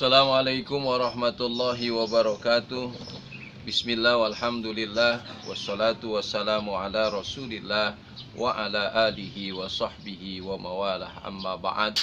Assalamualaikum warahmatullahi wabarakatuh. Bismillah walhamdulillah wassalatu wassalamu ala rasulillah wa ala alihi wa sahbihi wa mawalah amma ba'd.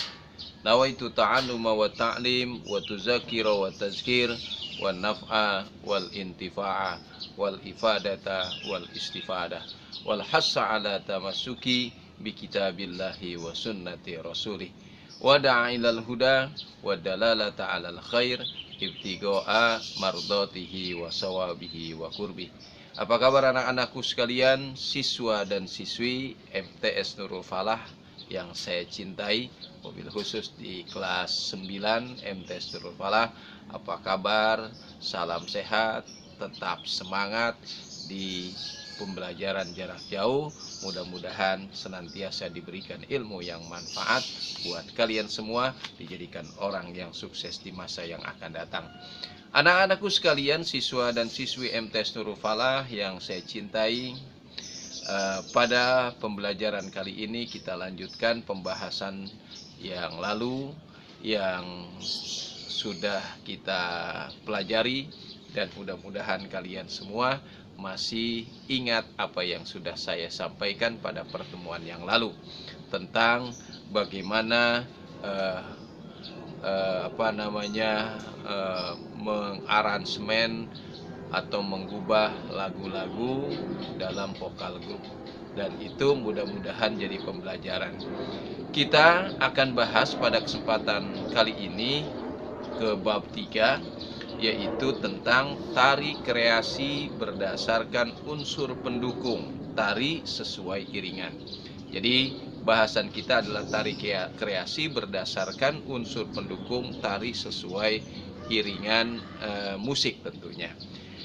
Nawaitu ta'alluma wa ta'lim wa tuzakira wa tazkir wa naf'a wal intifa'a wal ifadata wal istifadah wal hassa ala tamassuki bi kitabillahi wa sunnati rasulih wa da'a ilal huda wa dalalata alal khair ibtigo'a mardatihi wa sawabihi wa kurbih. Apa kabar anak-anakku sekalian, siswa dan siswi MTS Nurul Falah yang saya cintai, mobil khusus di kelas 9 MTS Nurul Falah. Apa kabar? Salam sehat, tetap semangat di pembelajaran jarak jauh. Mudah-mudahan senantiasa diberikan ilmu yang manfaat buat kalian semua, dijadikan orang yang sukses di masa yang akan datang. Anak-anakku sekalian, siswa dan siswi MTS Nurul Falah yang saya cintai, pada pembelajaran kali ini kita lanjutkan pembahasan yang lalu yang sudah kita pelajari, dan mudah-mudahan kalian semua masih ingat apa yang sudah saya sampaikan pada pertemuan yang lalu tentang bagaimana mengaransemen atau mengubah lagu-lagu dalam vokal grup, dan itu mudah-mudahan jadi pembelajaran. Kita akan bahas pada kesempatan kali ini ke bab 3, yaitu tentang tari kreasi berdasarkan unsur pendukung, tari sesuai iringan. Jadi bahasan kita adalah tari kreasi berdasarkan unsur pendukung, tari sesuai iringan musik tentunya.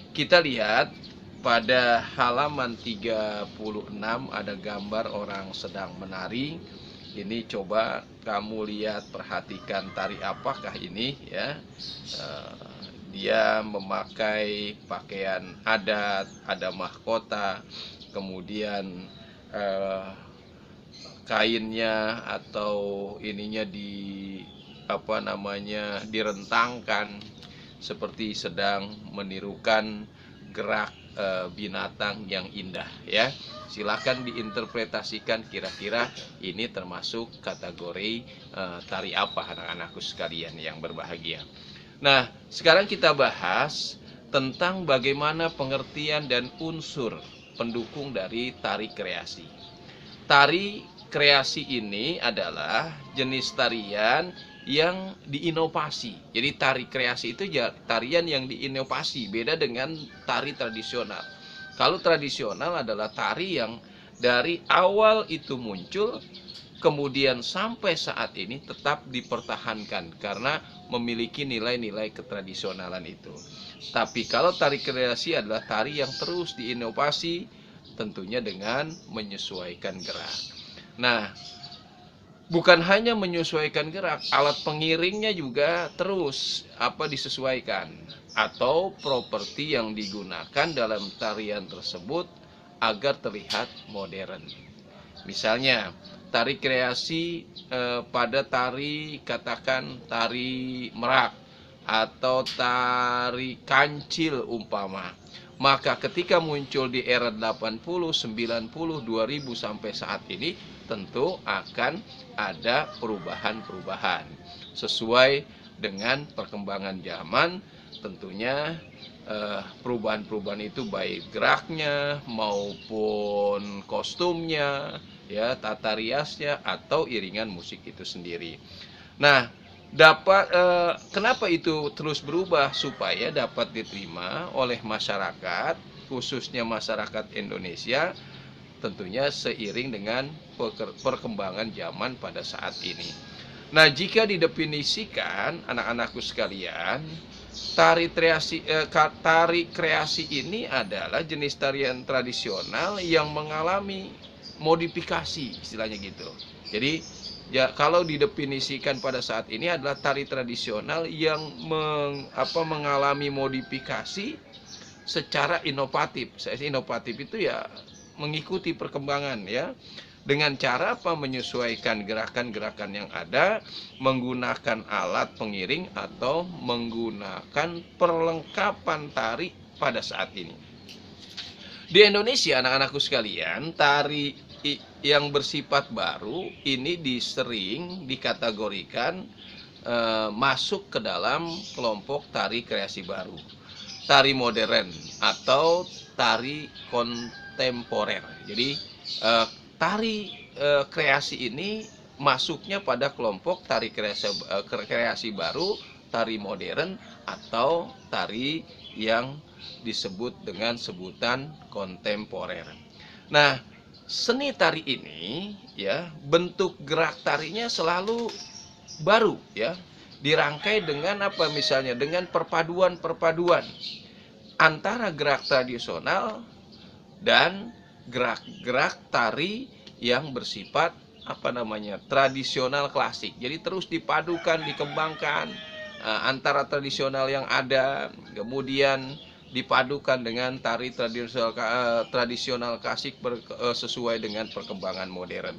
Kita lihat pada halaman 36 ada gambar orang sedang menari. Ini coba kamu lihat, perhatikan tari apakah ini ya. Dia memakai pakaian adat, ada mahkota, kemudian kainnya atau ininya direntangkan seperti sedang menirukan gerak binatang yang indah ya. Silakan diinterpretasikan kira-kira ini termasuk kategori tari apa anak-anakku sekalian yang berbahagia. Nah, sekarang kita bahas tentang bagaimana pengertian dan unsur pendukung dari tari kreasi. Tari kreasi ini adalah jenis tarian yang diinovasi. Jadi tari kreasi itu tarian yang diinovasi, beda dengan tari tradisional. Kalau tradisional adalah tari yang dari awal itu muncul, kemudian sampai saat ini tetap dipertahankan karena memiliki nilai-nilai ketradisionalan itu. Tapi kalau tari kreasi adalah tari yang terus diinovasi, tentunya dengan menyesuaikan gerak. Nah, bukan hanya menyesuaikan gerak, alat pengiringnya juga terus disesuaikan, atau properti yang digunakan dalam tarian tersebut agar terlihat modern. Misalnya tari kreasi pada tari, katakan tari merak atau tari kancil umpama, maka ketika muncul di era 80, 90, 2000 sampai saat ini, tentu akan ada perubahan-perubahan sesuai dengan perkembangan zaman. Tentunya perubahan-perubahan itu baik geraknya maupun kostumnya, ya, tata riasnya atau iringan musik itu sendiri. Nah, kenapa itu terus berubah? Supaya dapat diterima oleh masyarakat, khususnya masyarakat Indonesia, tentunya seiring dengan perkembangan zaman pada saat ini. Nah, jika didefinisikan anak-anakku sekalian, tari kreasi ini adalah jenis tarian tradisional yang mengalami modifikasi, istilahnya gitu. Jadi ya, kalau didefinisikan pada saat ini adalah tari tradisional yang mengalami modifikasi secara inovatif. Inovatif itu ya mengikuti perkembangan ya. Dengan cara apa? Menyesuaikan gerakan-gerakan yang ada, menggunakan alat pengiring atau menggunakan perlengkapan tari pada saat ini. Di Indonesia, anak-anakku sekalian, tari yang bersifat baru ini sering dikategorikan masuk ke dalam kelompok tari kreasi baru, tari modern atau tari kontemporer. Jadi tari kreasi ini masuknya pada kelompok tari kreasi baru, tari modern atau tari yang disebut dengan sebutan kontemporer. Nah, seni tari ini ya, bentuk gerak tarinya selalu baru ya. Dirangkai dengan apa? Misalnya dengan perpaduan antara gerak tradisional dan gerak-gerak tari yang bersifat tradisional klasik. Jadi terus dipadukan, dikembangkan antara tradisional yang ada, kemudian dipadukan dengan tari tradisional klasik sesuai dengan perkembangan modern.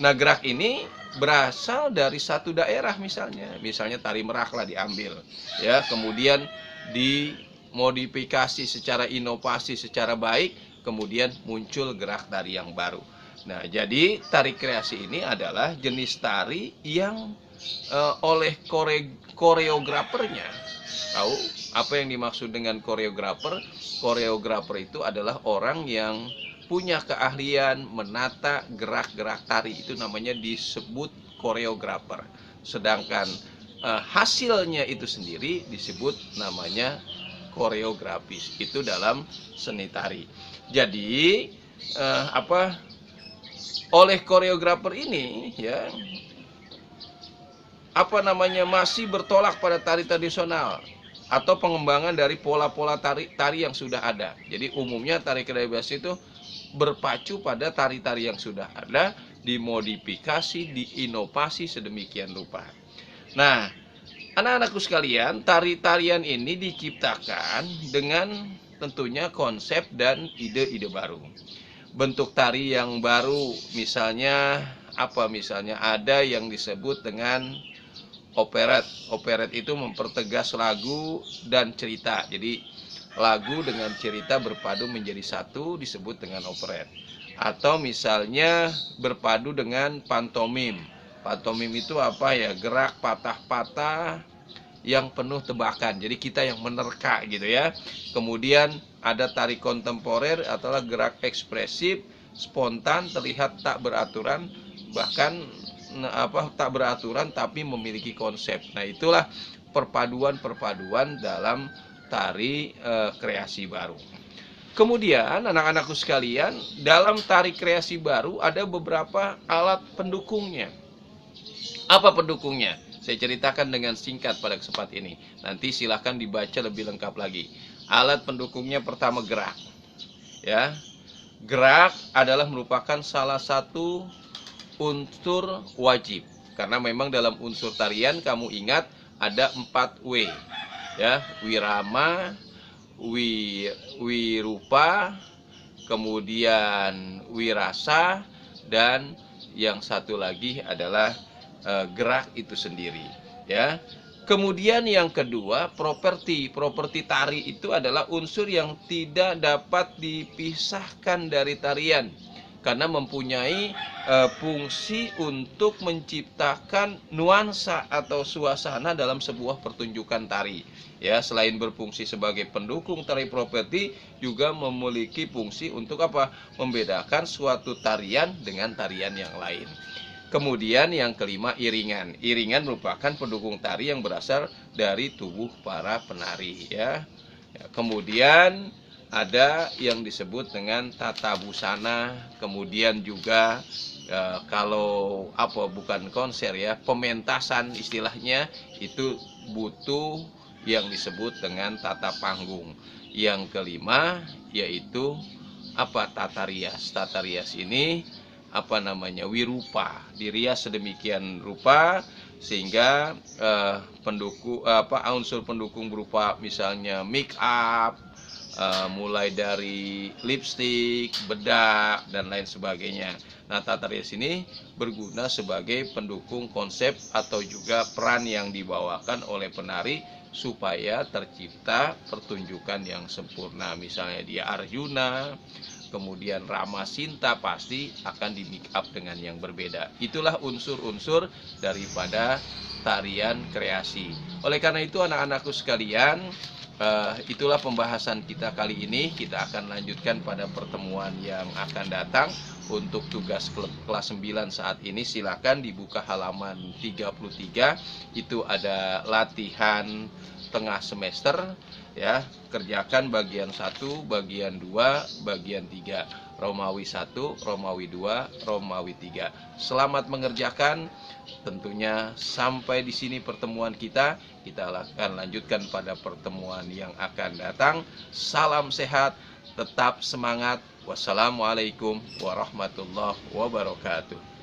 Nah, gerak ini berasal dari satu daerah, misalnya tari Merak lah diambil ya, kemudian dimodifikasi secara inovasi secara baik, kemudian muncul gerak tari yang baru. Nah, jadi tari kreasi ini adalah jenis tari yang oleh koreografernya. Tahu apa yang dimaksud dengan koreografer? Koreografer itu adalah orang yang punya keahlian menata gerak-gerak tari, itu namanya disebut koreografer. Sedangkan hasilnya itu sendiri disebut namanya koreografis. Itu dalam seni tari. Jadi oleh koreografer ini ya, masih bertolak pada tari tradisional atau pengembangan dari pola-pola tari yang sudah ada. Jadi umumnya tari kreasi itu berpacu pada tari-tari yang sudah ada, dimodifikasi, diinovasi sedemikian rupa. Nah, anak-anakku sekalian, tari-tarian ini diciptakan dengan tentunya konsep dan ide-ide baru. Bentuk tari yang baru misalnya ada yang disebut dengan operet. Operet itu mempertegas lagu dan cerita. Jadi lagu dengan cerita berpadu menjadi satu disebut dengan operet. Atau misalnya berpadu dengan pantomim. Pantomim itu gerak patah-patah yang penuh tebakan. Jadi kita yang menerka gitu ya. Kemudian ada tari kontemporer adalah gerak ekspresif, spontan, terlihat tak beraturan, bahkan tak beraturan tapi memiliki konsep. Nah, itulah perpaduan dalam tari kreasi baru. Kemudian anak-anakku sekalian, dalam tari kreasi baru ada beberapa alat pendukungnya. Apa pendukungnya? Saya ceritakan dengan singkat pada kesempatan ini. Nanti silahkan dibaca lebih lengkap lagi. Alat pendukungnya pertama gerak. Ya, gerak adalah merupakan salah satu unsur wajib. Karena memang dalam unsur tarian kamu ingat ada 4 W. Ya, wirama, wirupa, kemudian wirasa, dan yang satu lagi adalah gerak itu sendiri ya. Kemudian yang kedua, properti tari itu adalah unsur yang tidak dapat dipisahkan dari tarian karena mempunyai fungsi untuk menciptakan nuansa atau suasana dalam sebuah pertunjukan tari ya. Selain berfungsi sebagai pendukung tari properti, juga memiliki fungsi untuk membedakan suatu tarian dengan tarian yang lain. Kemudian yang kelima, iringan. Iringan merupakan pendukung tari yang berasal dari tubuh para penari ya. Kemudian ada yang disebut dengan tata busana. Kemudian juga kalau bukan konser ya, pementasan istilahnya, itu butuh yang disebut dengan tata panggung. Yang kelima yaitu tata rias. Tata rias ini wirupa, dirias sedemikian rupa sehingga unsur pendukung berupa misalnya make up, mulai dari lipstick, bedak dan lain sebagainya. Nah, tata rias ini berguna sebagai pendukung konsep atau juga peran yang dibawakan oleh penari supaya tercipta pertunjukan yang sempurna. Misalnya dia Arjuna, kemudian Rama Sinta, pasti akan di make up dengan yang berbeda. Itulah unsur-unsur daripada tarian kreasi. Oleh karena itu anak-anakku sekalian, itulah pembahasan kita kali ini. Kita akan lanjutkan pada pertemuan yang akan datang. Untuk tugas kelas 9 saat ini silakan dibuka halaman 33. Itu ada latihan tengah semester ya. Kerjakan bagian 1, bagian 2, bagian 3. Romawi 1, Romawi 2, Romawi 3. Selamat mengerjakan. Tentunya sampai di sini pertemuan kita. Kita akan lanjutkan pada pertemuan yang akan datang. Salam sehat, tetap semangat. Wassalamualaikum warahmatullahi wabarakatuh.